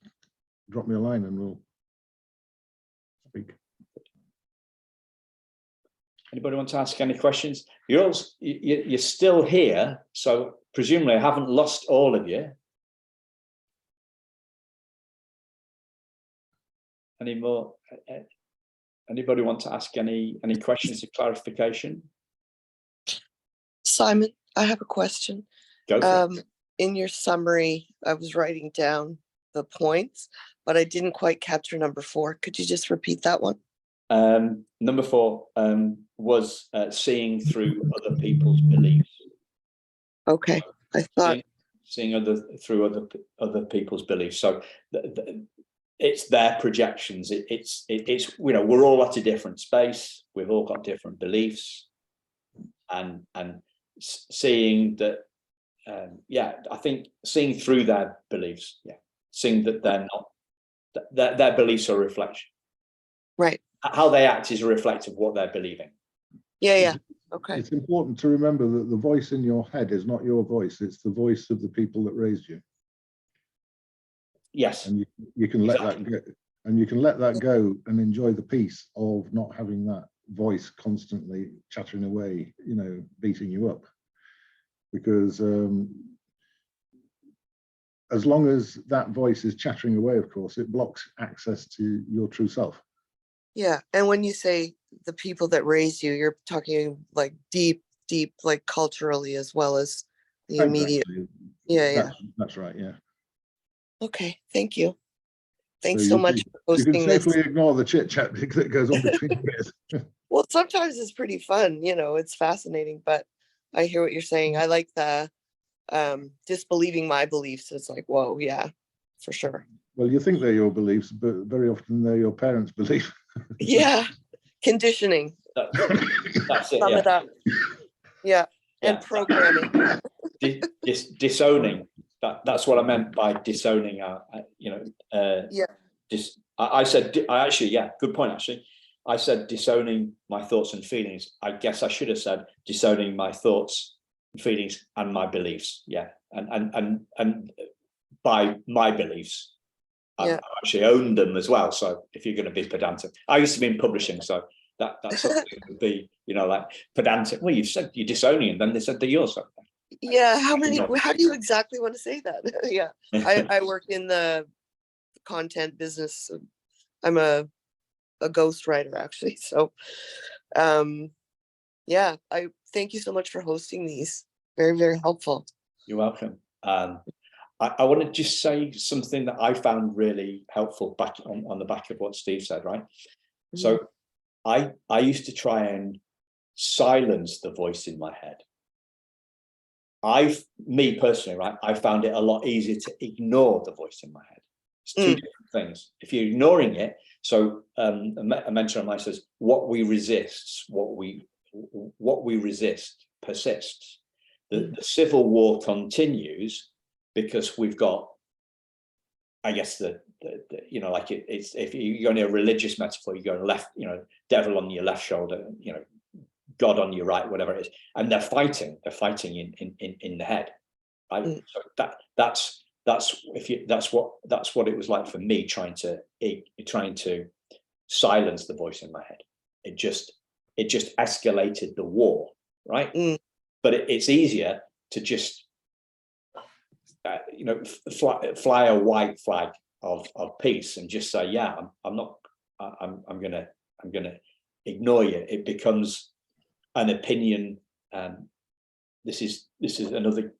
drop me a line and we'll speak. Anybody want to ask any questions? You're still here, so presumably I haven't lost all of you. Any more? Anybody want to ask any questions or clarification? Simon, I have a question. Go for it. In your summary, I was writing down the points, but I didn't quite capture number 4. Could you just repeat that one? Number 4 was seeing through other people's beliefs. Okay, I thought seeing through other people's beliefs. So it's their projections. It's we're all at a different space. We've all got different beliefs, and seeing that. I think seeing through their beliefs. Yeah, seeing that they're not their beliefs are a reflection. Right. How they act is a reflection of what they're believing. Yeah. Okay. It's important to remember that the voice in your head is not your voice. It's the voice of the people that raised you. Yes. And you can let that go. And you can let that go and enjoy the peace of not having that voice constantly chattering away, beating you up. Because as long as that voice is chattering away, of course, it blocks access to your true self. Yeah. And when you say the people that raised you, you're talking like deep, like culturally as well as the immediate. Yeah. That's right. Yeah. Okay. Thank you. Thanks So so much for hosting this. You can safely ignore the chit chat that goes on between bits. Well, sometimes it's pretty fun, it's fascinating, but I hear what you're saying. I like the disbelieving my beliefs. It's like, whoa, yeah, for sure. Well, you think they're your beliefs, but very often they're your parents' belief. Yeah, conditioning. That's it. Sum it up. Yeah, and programming. Disowning. That's what I meant by disowning. Yeah. I said, good point, actually. I said disowning my thoughts and feelings. I guess I should have said disowning my thoughts, feelings, and my beliefs. Yeah, and by my beliefs, I've actually owned them as well. So if you're going to be pedantic, I used to be in publishing, so that's something that would be, like pedantic. Well, you said you're disowning, and then they said they're yours. Yeah, how do you exactly want to say that? Yeah, I work in the content business. I'm a ghostwriter, actually. So I thank you so much for hosting these. Very, very helpful. You're welcome. I want to just say something that I found really helpful back on the back of what Steve said, right? Mm-hmm. So I used to try and silence the voice in my head. Me personally, right, I found it a lot easier to ignore the voice in my head. It's two different things. If you're ignoring it, so a mentor of mine says, what we resist persists. The civil war continues because we've got, I guess, like it's if you're going to a religious metaphor, you go left, devil on your left shoulder, God on your right, whatever it is, and they're fighting in the head, right? So that's what it was like for me, trying to silence the voice in my head. It just escalated the war, right? But it's easier to just fly a white flag of peace and just say, yeah, I'm gonna ignore you. It becomes an opinion. This is another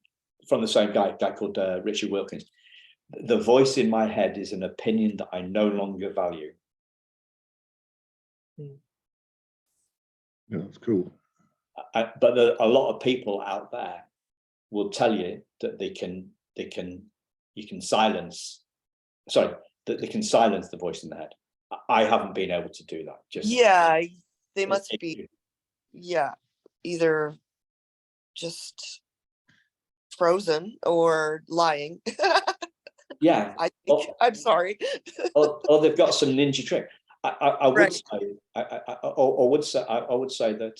from the same guy called Richard Wilkins. The voice in my head is an opinion that I no longer value. Yeah, that's cool. But a lot of people out there will tell you that you can silence. Sorry, that they can silence the voice in the head. I haven't been able to do that. Yeah, they must be, yeah, either just frozen or lying. Yeah. I think, I'm sorry. or they've got some ninja trick. I would Right. say, I would say that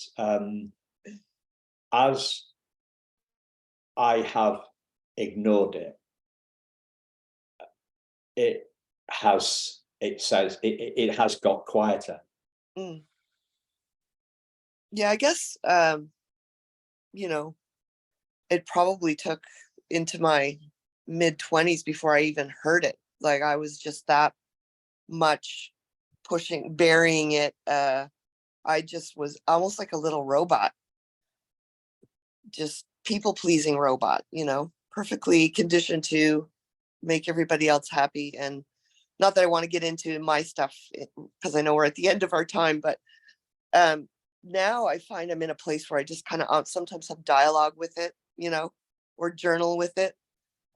as I have ignored it, it has got quieter. Mm. Yeah, I guess you know, it probably took into my mid-20s before I even heard it. Like I was just that much burying it. I just was almost like a little robot, just people-pleasing robot, perfectly conditioned to make everybody else happy. And not that I want to get into my stuff because I know we're at the end of our time, but now I find I'm in a place where I just kind of sometimes have dialogue with it, or journal with it,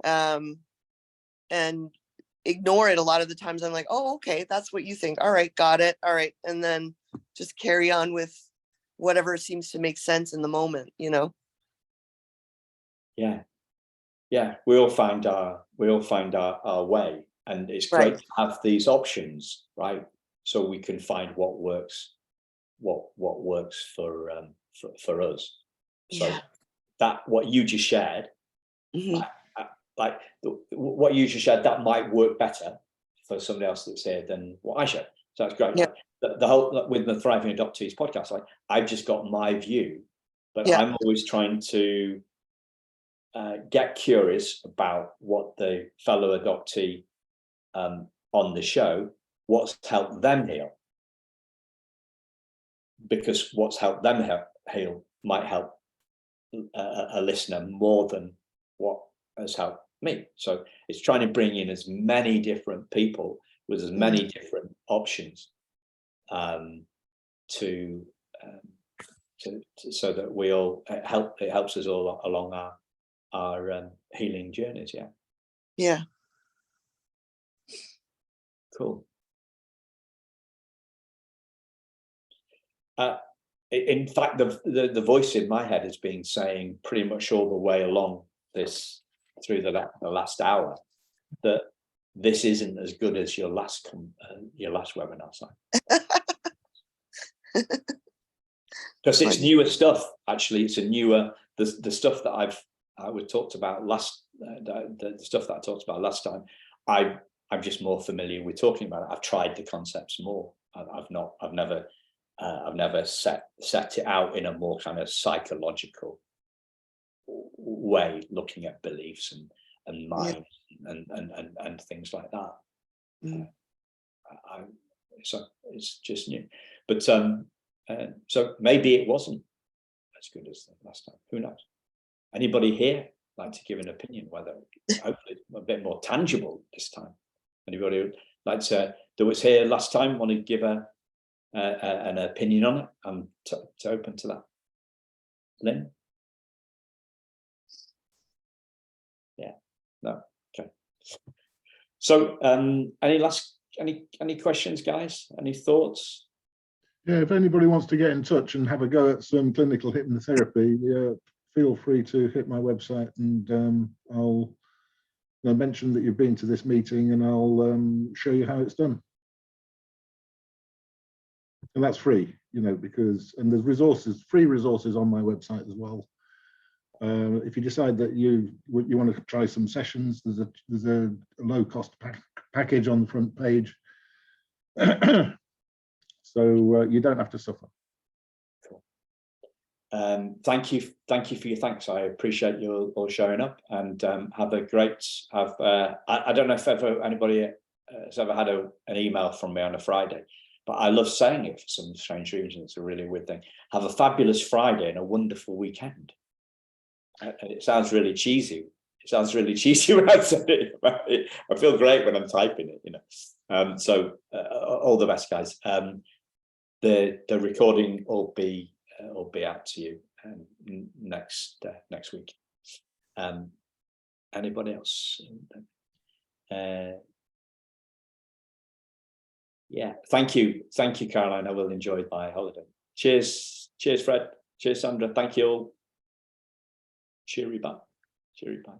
and ignore it a lot of the times. I'm like, oh, okay, that's what you think. All right, got it. All right. And then just carry on with whatever seems to make sense in the moment, Yeah. We all find our way, and it's great Right. to have these options, right? So we can find what works for us. So Yeah. that what you just shared, Mhm. like what you just shared, that might work better for somebody else that's here than what I shared. So that's great. Yeah. Like, the whole with the Thriving Adoptees podcast, like I've just got my view, but Yeah. I'm always trying to get curious about what the fellow adoptee on the show, what's helped them heal, because what's helped them heal might help a listener more than what has helped me. So it's trying to bring in as many different people with as many different options to so that we all it helps us all along our healing journeys. Yeah. Cool. In fact, the voice in my head has been saying pretty much all the way along through the last hour that this isn't as good as your last webinar, so. Because it's newer stuff. Actually, it's a newer the stuff that I was talked about last the stuff that I talked about last time. I'm just more familiar with talking about it. I've tried the concepts more. I've never set it out in a more kind of psychological way, looking at beliefs and mind and things like that. So it's just new, but so maybe it wasn't as good as the last time. Who knows? Anybody here like to give an opinion, whether hopefully a bit more tangible this time? Anybody who'd like to that was here last time want to give an opinion on it? I'm open to that. Lynn? Yeah. No. Okay. So any questions, guys? Any thoughts? Yeah, if anybody wants to get in touch and have a go at some clinical hypnotherapy, feel free to hit my website, and I'll mention that you've been to this meeting, and I'll show you how it's done. And that's free, because there's free resources on my website as well. If you decide that you want to try some sessions, there's a low-cost package on the front page. So you don't have to suffer. Cool. Thank you for your thanks. I appreciate you all showing up, and have a great. I don't know if anybody has ever had an email from me on a Friday, but I love saying it for some strange reason. It's a really weird thing. Have a fabulous Friday and a wonderful weekend. And it sounds really cheesy. It sounds really cheesy when I said it. I feel great when I'm typing it, So all the best, guys. The recording will be out to you next week. Anybody else? Yeah, thank you, Caroline. I will enjoy my holiday. Cheers, Fred. Cheers, Sandra. Thank you all. Cheery bye.